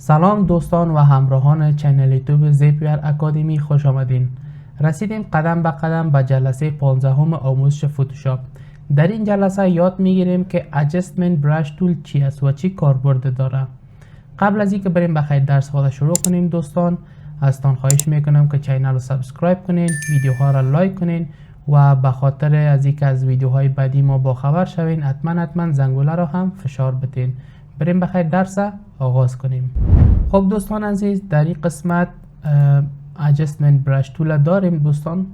سلام دوستان و همراهان چنل یوتیوب زپیر اکادمی، خوش آمدین. رسیدیم قدم به قدم به جلسه 15 آموزش فتوشاپ. در این جلسه یاد میگیریم که adjustment brush tool چی است و چی کاربرد داره. قبل از اینکه بریم بخیر درس خود شروع کنیم دوستان، ازتان خواهش میکنم که چینل رو سابسکرایب کنین، ویدیوها را لایک کنین و به خاطر از اینکه از ویدیوهای بعدی ما با خبر شوین حتما زنگوله را هم فشار بدین. بریم بخیر درس آغاز کنیم. خب دوستان عزیز، در این قسمت adjustment brush tool داریم دوستان.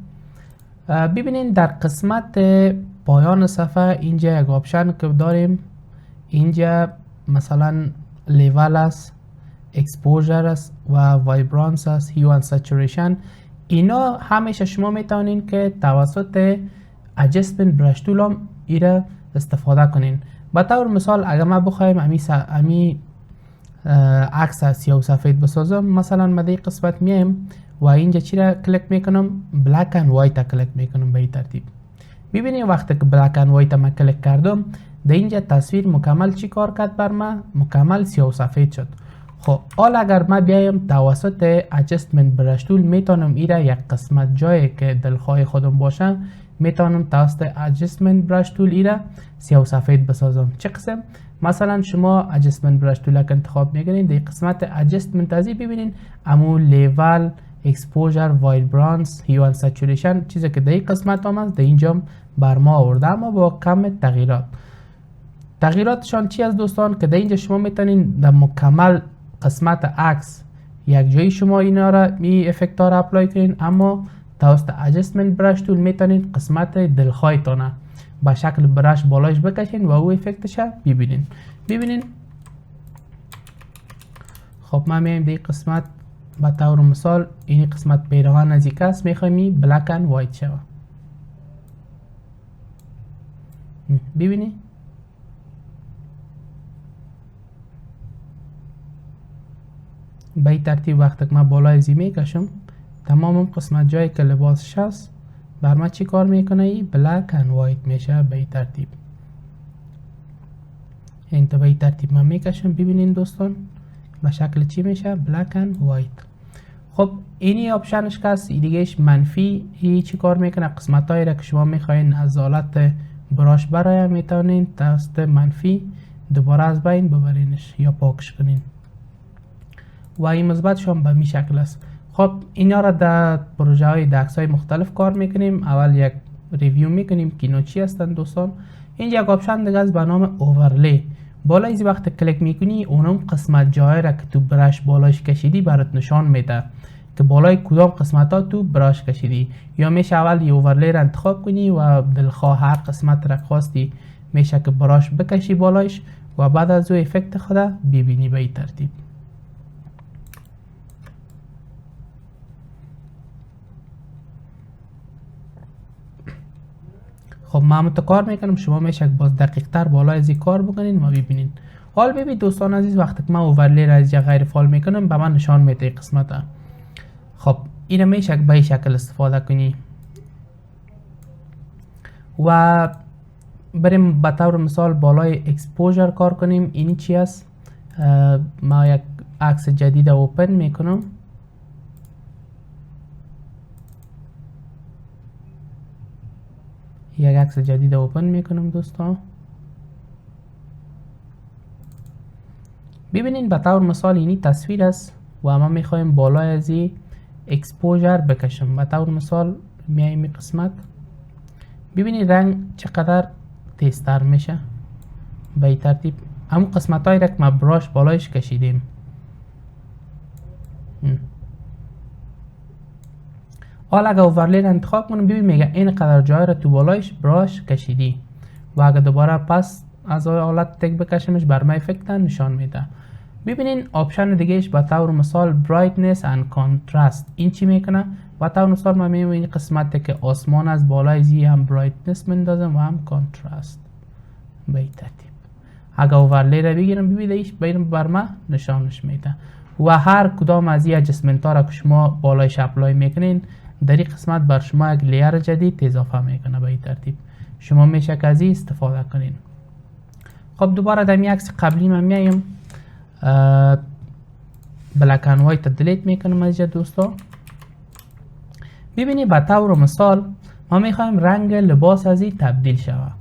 ببینین در قسمت پایان صفحه اینجا یک آپشن که داریم، اینجا مثلا لیول است، اکسپوژر است و وایبرانس است، هیو اند سچوریشن. اینا همیشه شما میتونین که توسط adjustment brush tool هم ایره استفاده کنین. به طور مثال اگر ما بخوایم امی عکس سیاه و سفید بسازم، مثلا ما در قسمت میایم و اینجا چی را کلیک میکنم؟ بلک اند وایت کلیک میکنم به این ترتیب. ببینید وقتی که بلک اند وایت ما کلیک کردم، در اینجا تصویر مکمل چی کار کرد بر ما؟ مکمل سیاه و سفید شد. خب حالا اگر ما بیایم توسط adjustment brush tool میتونم ایره یک قسمت جایی که دلخواه خودم باشه میتونم توسط adjustment brush tool ایره سیاه و سفید بسازم. چه قسم؟ مثلا شما adjustment brush tool که انتخاب میکنین، در قسمت adjustment ازی ببینین امو لیول، exposure، vibrance، hue and saturation، چیزی که در این قسمت هم است در اینجا بر ما آورده، اما با کم تغییرات. تغییراتشان چی است دوستان؟ که در اینجا شما میتونین در مکمل قسمت عکس یک جایی شما اینا را می افکت ها را اپلای کنین، اما توسط adjustment brush tool میتونین قسمت دلخواهتان با شکل برش بالایش بکشین و او افکتش ببینین. خب ما میایم در قسمت به طور مثال این قسمت پیراهن نزدیک است، میخوایم بلک اند وایت شود. ببینید به این ترتیب وقتی که من بالای زی میکشم، تمام قسمت جایی که لباسش هست بر ما چی کار میکنه؟ بلک اند وایت میشه به این ترتیب. این به این ترتیب من میکشم، ببینین دوستان به شکل چی میشه؟ بلک اند وایت. خب اینی آپشنش که هست دیگهش منفی، ای چی کار میکنه؟ قسمت هایی را که شما میخواین از حالت براش برای میتونین توسط منفی دوباره از بین ببرینش یا پاکش کنین و این مثبتش هم به می شکل است. خب اینا را در پروژه های دکس های مختلف کار میکنیم. اول یک ریویو میکنیم که اینا چی هستن دوستان. اینجا یک آپشن دیگه است به نام اوورلی. بالا ایزی وقت کلیک میکنی اونم قسمت جای را که تو برش بالایش کشیدی برات نشان میده که بالای کدام قسمت ها تو برش کشیدی. یا میشه اول یه اوورلی را انتخاب کنی و دلخواه هر قسمت را خواستی میشه که براش بکشی بالایش و بعد از او افکت خود ببینی به این ترتیب. خب من کار میکنم، شما میشه باز دقیق تر بالای از این کار بکنین و ببینین. حال ببین دوستان عزیز، وقتی که من اوورلی را از غیر فعال میکنم به من نشان میده قسمت ها. خب این میشه به این شکل استفاده کنی و بریم به طور مثال بالای اکسپوژر کار کنیم. این چی است؟ ما یک عکس جدید اوپن میکنم. یک عکس جدید اوپن میکنم دوستان. ببینین به طور مثال اینی تصویر است و ما میخوایم بالای از این اکسپوژر بکشم. به طور مثال میایم قسمت، ببینین رنگ چقدر تیزتر میشه به این ترتیب. همون قسمت هایی را که ما براش بالایش کشیدیم. حالا اگه اوورلی را انتخاب کنم، ببین میگه این قدر جای را تو بالایش براش کشیدی و اگه دوباره پس از حالت تک بکشمش بر ما افکت نشان میده. ببینین آپشن دیگهش به طور مثال برایتنس اند کانتراست. این چی میکنه؟ به طور مثال ما میبینیم این قسمت که آسمان از بالای زی هم برایتنس مندازم و هم کانتراست به این ترتیب. اگه اوورلی را بگیرم ببینیش بر ما نشانش میده و هر کدام از این اجسمنت ها را که شما بالایش اپلای میکنین در این قسمت بر شما یک لیر جدید اضافه میکنه به این ترتیب. شما میشه که از این استفاده کنین. خب دوباره در عکس قبلی من میایم بلک اند وایت دلیت میکنم از اینجا دوستا. ببینید به طور مثال ما میخوایم رنگ لباس از این تبدیل شود.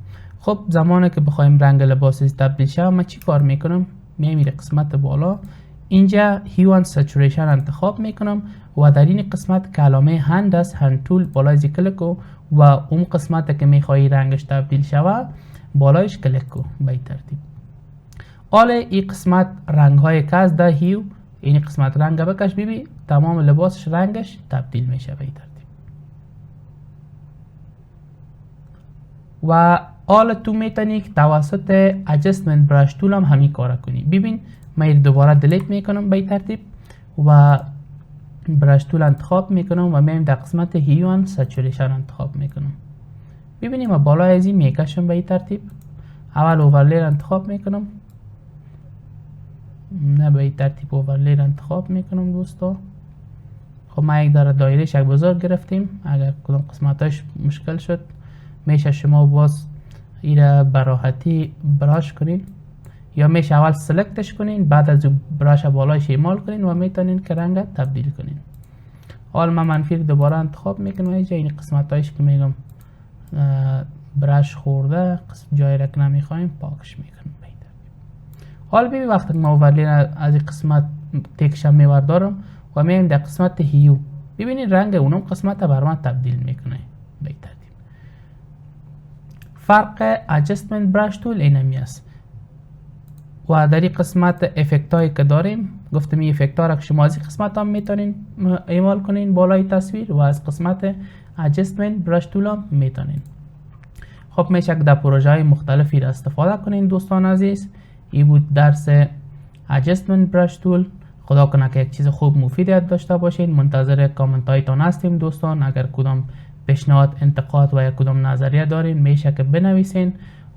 خب زمانی که بخوایم رنگ لباس از تبدیل شود ما چی کار میکنم؟ میرم قسمت بالا اینجا هیو اند سچوریشن انتخاب میکنم و در این قسمت کلمه هند است، هند تول بالای کلیک کو و اون قسمت که میخوایی رنگش تبدیل شود بالایش کلیک کو به ترتیب. حالا این قسمت رنگ های که از ده هیو این قسمت رنگ بکش ببین تمام لباسش رنگش تبدیل میشه به ترتیب. و حالا تو میتونی که توسط adjustment brush tool هم همین کار کنی. ببین من دوباره دلیت میکنم به ترتیب و برش تول انتخاب میکنم و میایم در قسمت هیو اند سچوریشن انتخاب میکنم. ببینیم ما بالای از این میکشم به ترتیب. اول اوورلی انتخاب میکنم، نه به ترتیب اوورلی انتخاب میکنم دوستا. خب ما یک دایره شک بزرگ گرفتیم، اگر کدام قسمتاش مشکل شد میشه شما باز ایره براحتی براش کنین یا میشه اول سلکتش کنین بعد از براش بالایش اعمال کنین و میتونین که رنگ تبدیل کنین. حال من منفی دوباره انتخاب میکنم اینجا این قسمتایش که میگم براش خورده جای را که نمیخوایم پاکش میکنم. حال ببین وقتی ما اوورلی از این قسمت تکشم میوردارم و میایم در قسمت هیو ببینید رنگ اونم قسمت بر من تبدیل میکنه به ترتیب. فرق adjustment brush tool اینمی است. و در این قسمت افکت هایی که داریم گفتم این افکت ها را که شما از این قسمت هم میتونین اعمال کنین بالای تصویر و از قسمت adjustment brush tool هم میتونین. خب میشه که در پروژه های مختلفی را استفاده کنین دوستان عزیز. این بود درس adjustment brush tool. خدا کنه که یک چیز خوب مفید یاد داشته باشین. منتظر کامنت هایتان هستیم دوستان. اگر کدام پیشنهاد انتقاد و یا کدام نظریه دارین میشه که بنویسین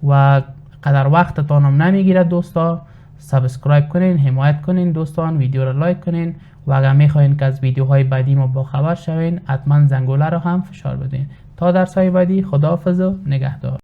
و قدر وقتتان هم نمیگیره دوستا. سابسکرایب کنین، حمایت کنین دوستان، ویدیو را لایک کنین و اگر میخواین که از ویدیوهای بعدی ما با خبر شوین حتما زنگوله رو هم فشار بدین. تا درس های بعدی خداحافظ و نگهدار.